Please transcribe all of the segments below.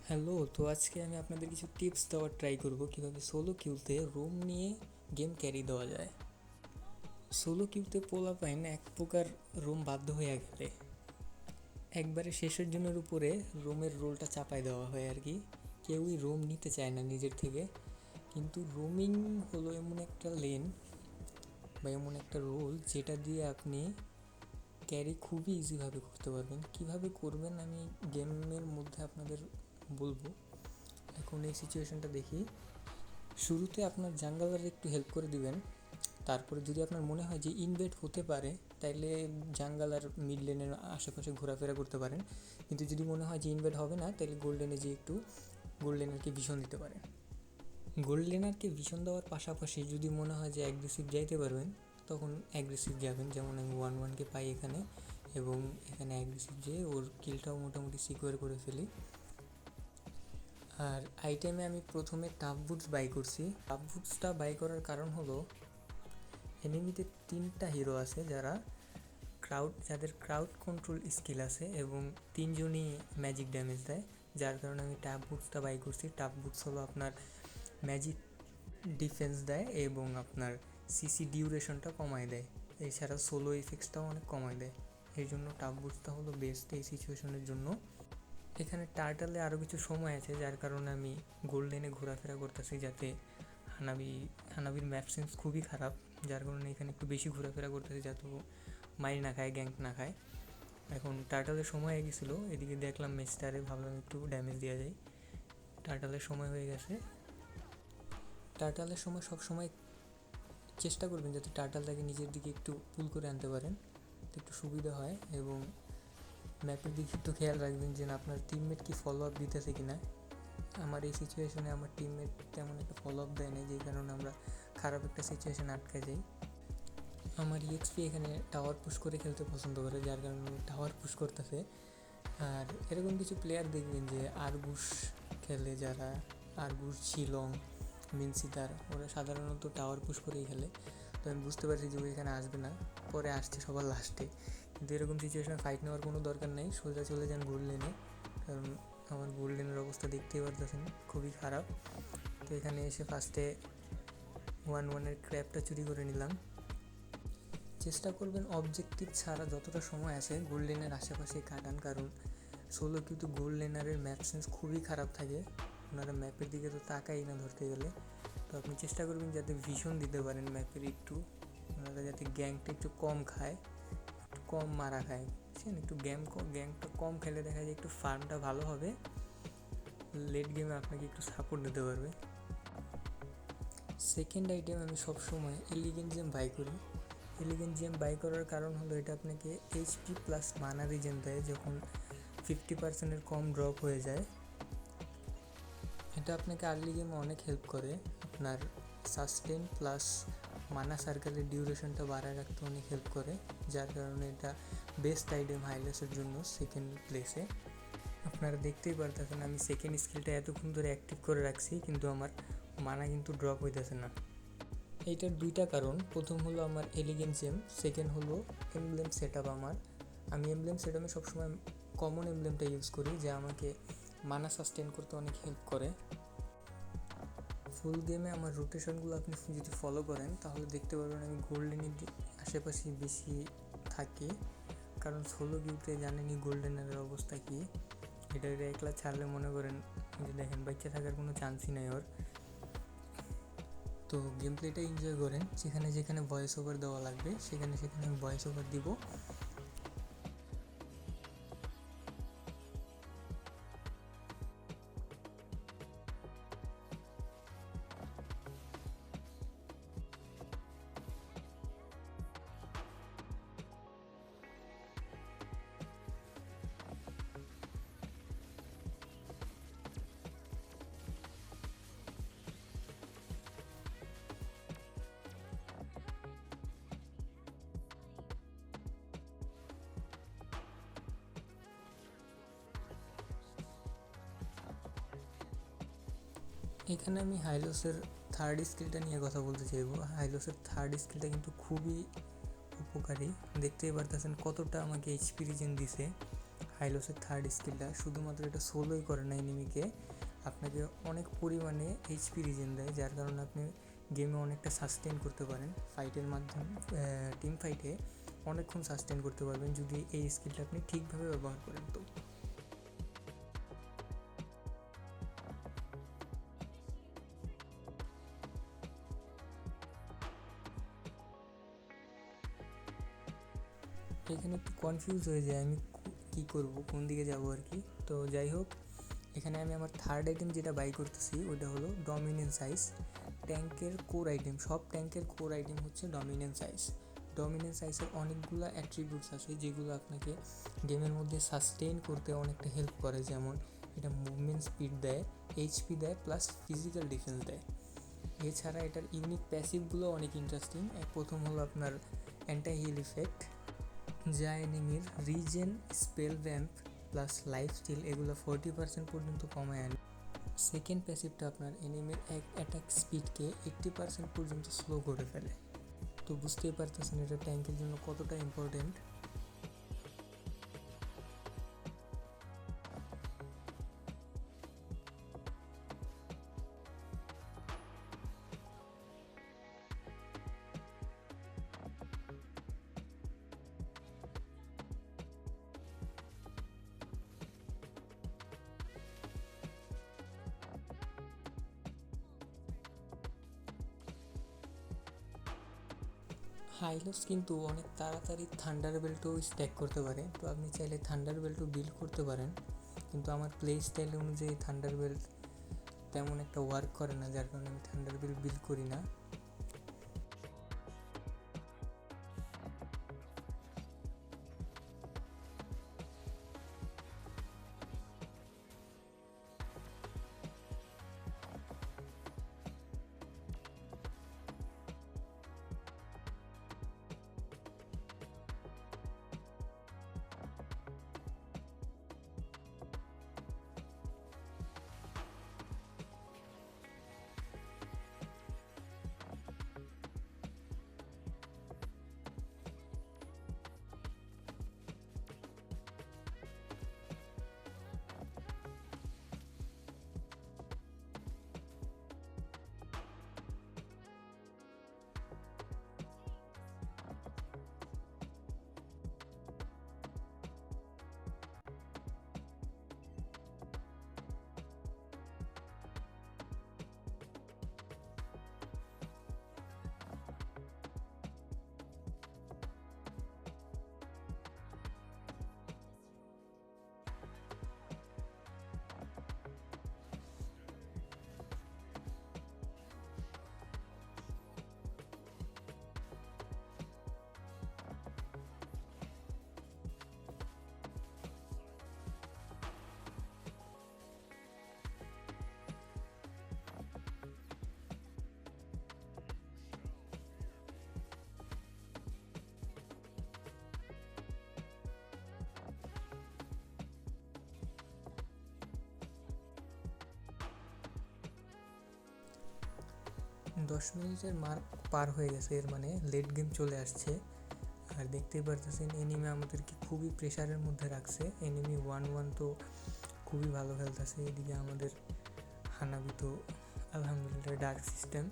Hello, তো আজকে আমি আপনাদের কিছু টিপস দেওয়ার ট্রাই করব কীভাবে সোলো কিউতে রোম নিয়ে গেম ক্যারি দেওয়া যায়। সোলো কিউতে পোলাপাইন এক প্রকার রোম বাধ্য হয়ে গেলে একবারে শেষের জনের উপরে রোমের রোলটা চাপায় দেওয়া হয় আর কি। কেউই রোম নিতে চায় না নিজের থেকে, কিন্তু রোমিং হলো এমন একটা লেন বা এমন একটা রোল যেটা দিয়ে আপনি ক্যারি খুবই ইজিভাবে করতে পারবেন। কিভাবে করবেন আমি গেমের মধ্যে আপনাদের বলবো। এখন এই সিচুয়েশনটা দেখি। শুরুতে আপনার জাঙ্গলার একটু হেল্প করে দিবেন, তারপরে যদি আপনার মনে হয় যে ইনভেট হতে পারে তাইলে জাঙ্গল আর মিড লেনের আশেপাশে ঘোরাফেরা করতে পারেন। কিন্তু যদি মনে হয় যে ইনভেট হবে না তাহলে গোল্ডেনে যে একটু গোল্ডেনারকে ভিশন দিতে পারেন। গোল্ডেনারকে ভিশন দেওয়ার পাশাপাশি যদি মনে হয় যে অ্যাগ্রেসিভ যাইতে পারবেন তখন অ্যাগ্রেসিভ যাবেন। যেমন আমি 1-1কে পাই এখানে, এবং এখানে অ্যাগ্রেসিভ যেয়ে ওর কিলটাও মোটামুটি সিকিউর করে ফেলি। আর আইটেমে আমি প্রথমে টাফ বুটস বাই করছি। টাফ বুটসটা বাই করার কারণ হলো এনিমিতে 3টা হিরো আছে যাদের ক্রাউড কন্ট্রোল স্কিল আছে এবং 3জনই ম্যাজিক ড্যামেজ দেয়, যার কারণে আমি টাফ বুটসটা বাই করছি। টাফ বুটস হলো আপনার ম্যাজিক ডিফেন্স দেয় এবং আপনার সিসি ডিউরেশনটা কমায় দেয়, এছাড়া সোলো ইফেক্টসটাও অনেক কমায় দেয়। এই জন্য টাফ বুটসটা হলো বেস্ট এই সিচুয়েশনের জন্য। এখানে টার্টালে আরও কিছু সময় আছে, যার কারণে আমি গোল্ডেনে ঘোরাফেরা করতেছি, যাতে হানাবির ম্যাপ সেন্স খুবই খারাপ, যার কারণে এখানে একটু বেশি ঘোরাফেরা করতেছি যাতে মাইর না খায়, গ্যাঙ্ক না খায়। এখন টার্টালের সময় হয়ে গেছিলো, এদিকে দেখলাম ম্যাচটারে, ভাবলাম একটু ড্যামেজ দেওয়া যায়। টার্টালের সময় হয়ে গেছে। টার্টালের সময় সবসময় চেষ্টা করবেন যাতে টার্টালটাকে নিজের দিকে একটু পুল করে আনতে পারেন, তো একটু সুবিধা হয়। এবং ম্যাপের দিকে একটু খেয়াল রাখবেন যে না আপনার টিমমেট কি ফলো আপ দিতেছে কিনা। আমার এই সিচুয়েশনে আমার টিমমেট তেমন একটা ফলো আপ দেয় না, যেই কারণে আমরা খারাপ একটা সিচুয়েশানে আটকে যাই। আমার ইএক্সপি এখানে টাওয়ার পুশ করে খেলতে পছন্দ করে, যার কারণে টাওয়ার পুশ করতেছে। আর এরকম কিছু প্লেয়ার দেখবেন যে আরগুস খেলে, যারা আরগুস, শিলং, মিনসিতার, ওরা সাধারণত টাওয়ার পুশ করেই খেলে। তো আমি বুঝতে পারছি যে ও এখানে আসবে না, পরে আসছে সবার লাস্টে। কিন্তু এরকম সিচুয়েশনে ফাইট নেওয়ার কোনো দরকার নেই, সোজা চলে যান গোল্ড লেনে, কারণ আমার গোল্ড লেনের অবস্থা দেখতেই পারতেছেন খুবই খারাপ। তো এখানে এসে ফার্স্টে 1-1-এর ক্র্যাপটা চুরি করে নিলাম। চেষ্টা করবেন অবজেক্টিভ ছাড়া যতটা সময় আছে গোল্ড লেনের আশেপাশে কাটান, কারণ সোলো কিন্তু গোল্ড লেনারের ম্যাপ সেন্স খুবই খারাপ থাকে, ওনারা ম্যাপের দিকে তো তাকাই না ধরতে গেলে। তো আপনি চেষ্টা করবেন যাতে ভিশন দিতে পারেন ম্যাপের একটু, ওনারা যাতে গ্যাংটা একটু কম খায়, একটু কম মারা খায়, বুঝছেন? একটু গ্যাংটা কম খেলে দেখা যায় একটু ফার্মটা ভালো হবে, লেট গেমে আপনাকে একটু সাপোর্ট দিতে পারবে। সেকেন্ড আইটেম আমি সবসময় এলিগেন্ট জেম বাই করি। এলিগেন্ট জেম বাই করার কারণ হলো এটা আপনাকে এইচপি প্লাস মানা রিজেন দেয় যখন 50%-এর কম ড্রপ হয়ে যায়। এটা আপনাকে আর্লি গেমে অনেক হেল্প করে, আপনার সাস্টেন প্লাস মানা সার্কেলের ডিউরেশনটা বাড়ায় রাখতে অনেক হেল্প করে, যার কারণে এটা বেস্ট আইটেম হাইলাসের জন্য সেকেন্ড প্লেসে। আপনারা দেখতেই পারতেছেন আমি সেকেন্ড স্কিলটা এতক্ষণ ধরে অ্যাক্টিভ করে রাখছি, কিন্তু আমার মানা কিন্তু ড্রপ হইতেছে না। এইটার 2টা কারণ, প্রথম হলো আমার এলিগেন্ট জেম, সেকেন্ড হলো এমব্লেম সেট আপ। আমি এমব্লেম সেট আপে সবসময় কমন এমব্লেমটা ইউজ করি, যা আমাকে মানা সাস্টেন করতে অনেক হেল্প করে। ফুল গেমে আমার রোটেশনগুলো আপনি যদি ফলো করেন তাহলে দেখতে পারবেন আমি গোল্ডেনের আশেপাশে বেশি থাকি, কারণ সোলো কিউতে জানেনই গোল্ডেনের অবস্থা কী। এটা একলা ছাড়লে মনে করেন যে দেখেন বাচ্চা থাকার কোনো চান্সই নাই ওর। তো গেম প্লেটা এনজয় করেন, যেখানে যেখানে ভয়েস ওভার দেওয়া লাগবে সেখানে সেখানে আমি ভয়েস ওভার দিব। এখানে আমি হাইলোসের থার্ড স্কিলটা নিয়ে কথা বলতে চাইবো। হাইলোসের থার্ড স্কিলটা কিন্তু খুবই উপকারী, দেখতেই পারতেছেন কতটা আমাকে এইচপি রিজেন দিছে। হাইলোসের থার্ড স্কিলটা শুধুমাত্র এটা সোলোই করে না, এনিমিকে আপনাকে অনেক পরিমাণে এইচপি রিজেন দেয়, যার কারণে আপনি গেমে অনেকটা সাস্টেন করতে পারেন ফাইটের মাধ্যমে। টিম ফাইটে অনেকক্ষণ সাস্টেন করতে পারবেন যদি এই স্কিলটা আপনি ঠিকভাবে ব্যবহার করেন। তো এখানে একটু কনফিউজ হয়ে যায় আমি কী করব, কোন দিকে যাব আর কি। তো যাই হোক, এখানে আমি আমার থার্ড আইটেম যেটা বাই করতেছি ওটা হলো ডমিনেন্স আইস। ট্যাঙ্কের কোর আইটেম, সব ট্যাঙ্কের কোর আইটেম হচ্ছে ডমিনেন্স আইস। ডমিনেন্স আইসের অনেকগুলো অ্যাট্রিবিউটস আছে যেগুলো আপনাকে গেমের মধ্যে সাস্টেইন করতে অনেকটা হেল্প করে। যেমন এটা মুভমেন্ট স্পিড দেয়, এইচপি দেয়, প্লাস ফিজিক্যাল ডিফেন্স দেয়। এছাড়া এটার ইউনিক প্যাসিভগুলো অনেক ইন্টারেস্টিং। প্রথম হলো আপনার অ্যান্টি হিল ইফেক্ট, যা এনিমির regen, spell vamp plus life steal এগুলো 40% পর্যন্ত কমায় আনে। সেকেন্ড প্যাসিভটা আপনার এনিমির অ্যাটাক স্পিডকে 80% পর্যন্ত স্লো করে ফেলে। তো বুঝতেই পারতেছেন এটা ট্যাঙ্কের জন্য কতটা ইম্পর্টেন্ট। হাইলোস কিন্তু অনেক তাড়াতাড়ি থান্ডার বেল্টও স্ট্যাক করতে পারে। তো আপনি চাইলে থান্ডার বেল্টও বিল্ড করতে পারেন, কিন্তু আমার প্লে স্টাইল অনুযায়ী থান্ডার বেল্ট তেমন একটা ওয়ার্ক করে না, যার কারণে আমি থান্ডার বেল্ট বিল্ড করি না। দশ মিনিটের মার্ক পার হয়ে গেছে, এর মানে লেট গেম চলে আসছে। আর দেখতেই পারতেছেন এনিমি আমাদেরকে খুবই প্রেশারের মধ্যে রাখছে। এনিমি 1-1 তো খুবই ভালো খেলতেছে। এদিকে আমাদের হানাবি তো আলহামদুলিল্লাহ ডার্ক সিস্টেম।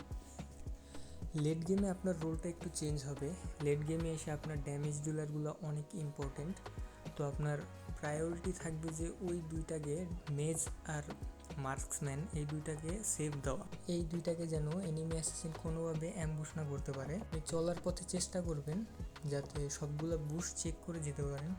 লেট গেমে আপনার রোলটা একটু চেঞ্জ হবে। লেট গেমে এসে আপনার ড্যামেজ ডিলারগুলো অনেক ইম্পর্টেন্ট। তো আপনার প্রায়োরিটি থাকবে যে ওই দুইটাকে, মেজ আর মার্কসম্যান, এই দুইটাকে সেভ দেওয়া। এই দুইটাকে যেন এনিমি অ্যাসাসিন কোনোভাবে অ্যাম্বুশ না করতে পারে। আপনি চলার পথে চেষ্টা করবেন যাতে সবগুলো বুশ চেক করে যেতে পারেন।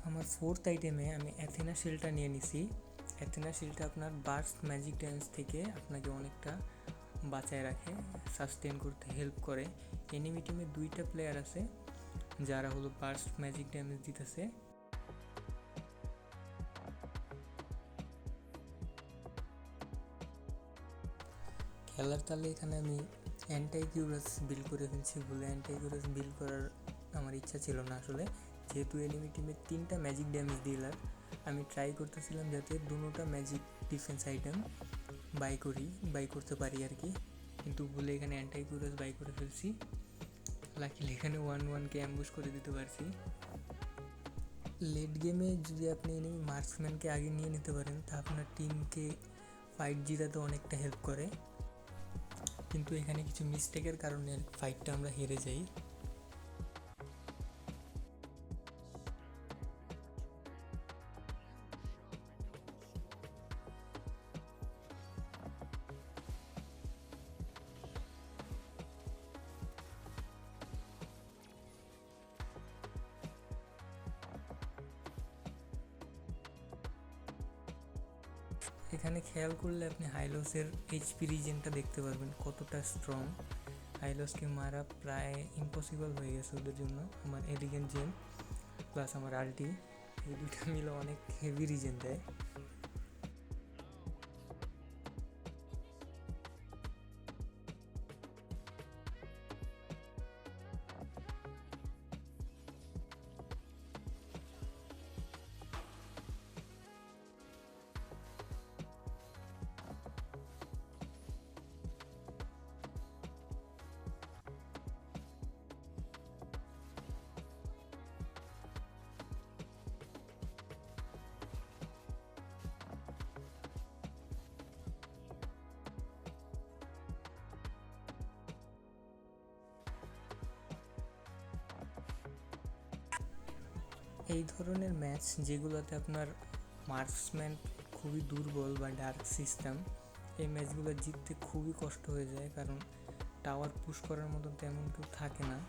আমার ফোর্থ আইটেমে আমি অ্যাথেনা শিল্ডটা নিয়ে নিছি। অ্যাথেনা শিল্ডটা আপনার বার্স্ট ম্যাজিক ড্যান্স থেকে আপনাকে অনেকটা বাঁচায় রাখে, সাস্টেন করতে হেল্প করে। এনিমি টিমে দুইটা প্লেয়ার আছে যারা হলো বার্স্ট ম্যাজিক ড্যামেজ দিতেছে। খেলার তালে এখানে আমি অ্যান্টাইকিউরাস বিল্ড করে ফেলছি বলে অ্যান্টাইকিউরাস বিল্ড করার আমার ইচ্ছা ছিল না আসলে, যেহেতু এনিমি টিমের 3টা ম্যাজিক ড্যামেজ ডিলার, আমি ট্রাই করতেছিলাম যাতে দুটোটা ম্যাজিক ডিফেন্স আইটেম বাই করতে পারি আর কি, কিন্তু বলে এখানে অ্যান্টাইকিউরাস বাই করে ফেলছি। লাকিলি এখানে 1-1কে অ্যাম্বুশ করে দিতে পারছি। লেট গেমে যদি আপনি এনিমি মার্কসম্যানকে আগে নিয়ে নিতে পারেন তা আপনার টিমকে ফাইট জিতাতে অনেকটা হেল্প করে, কিন্তু এখানে কিছু মিস্টেকের কারণে ফাইটটা আমরা হেরে যাই। এখানে খেয়াল করলে আপনি হাইলসের এইচপি রিজেনটা দেখতে পারবেন কতটা স্ট্রং। হাইলসকে মারা প্রায় ইম্পসিবল হয়ে গেছে ওদের জন্য। আমার এলিগেন্ট জেম প্লাস আমার আল্টি, এই দুটো মিলে অনেক হেভি রিজেন দেয়। এই ধরনের ম্যাচ যেগুলোতে আপনার মার্কসম্যান খুবই দুর্বল বা ডার্ক সিস্টেম, এই ম্যাচগুলো জিততে খুবই কষ্ট হয়ে যায়, কারণ টাওয়ার পুশ করার মতো তেমন কেউ থাকে না।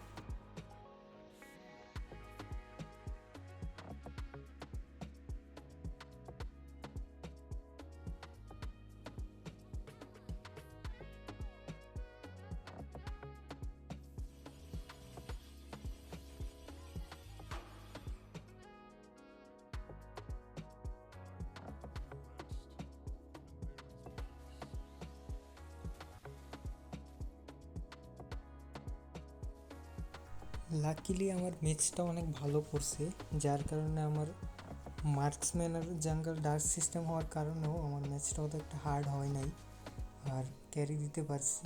লাকিলি আমার ম্যাচটা অনেক ভালো করছে, যার কারণে আমার মার্কসম্যান আর জাঙ্গল ডার্ক সিস্টেম হওয়ার কারণেও আমার ম্যাচটা অত একটা হার্ড হয় নাই, আর ক্যারি দিতে পারছি।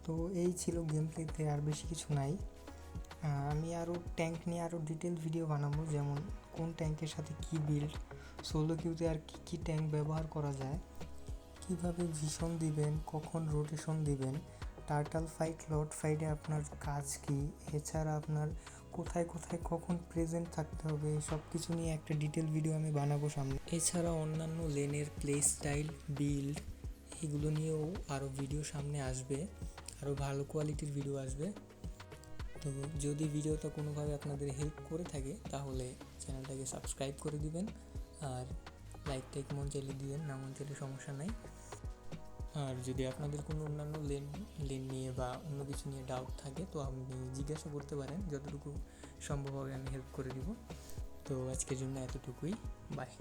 তো এই ছিল গেম প্লেতে, আর বেশি কিছু নাই। আমি আরও ট্যাঙ্ক নিয়ে আরও ডিটেল ভিডিও বানাবো, যেমন কোন ট্যাঙ্কের সাথে কি বিল্ড, সোলো কিউতে আর কী কী ট্যাঙ্ক ব্যবহার করা যায়, কিভাবে ভিশন দিবেন, কখন রোটেশন দিবেন, টার্টাল ফাইট লর্ড ফাইটে আপনার কাজ কী, এছাড়া আপনার কোথায় কোথায় কখন প্রেজেন্ট থাকতে হবে, সব কিছু নিয়ে একটা ডিটেল ভিডিও আমি বানাবো সামনে। এছাড়া অন্যান্য লেনের প্লে স্টাইল, বিল্ড, এগুলো নিয়েও আরও ভিডিও সামনে আসবে, আরও ভালো কোয়ালিটির ভিডিও আসবে। তো যদি ভিডিওটা কোনোভাবে আপনাদের হেল্প করে থাকে তাহলে চ্যানেলটাকে সাবস্ক্রাইব করে দিবেন, আর লাইকটা মন চাইলে দিবেন, না মন চাইলে সমস্যা নাই। আর যদি আপনাদের কোনো অন্যান্য লেন নিয়ে বা অন্য কিছু নিয়ে ডাউট থাকে তো আপনি জিজ্ঞাসা করতে পারেন, যতটুকু সম্ভব হবে আমি হেল্প করে দিব। তো আজকের জন্য এতটুকুই, বাই।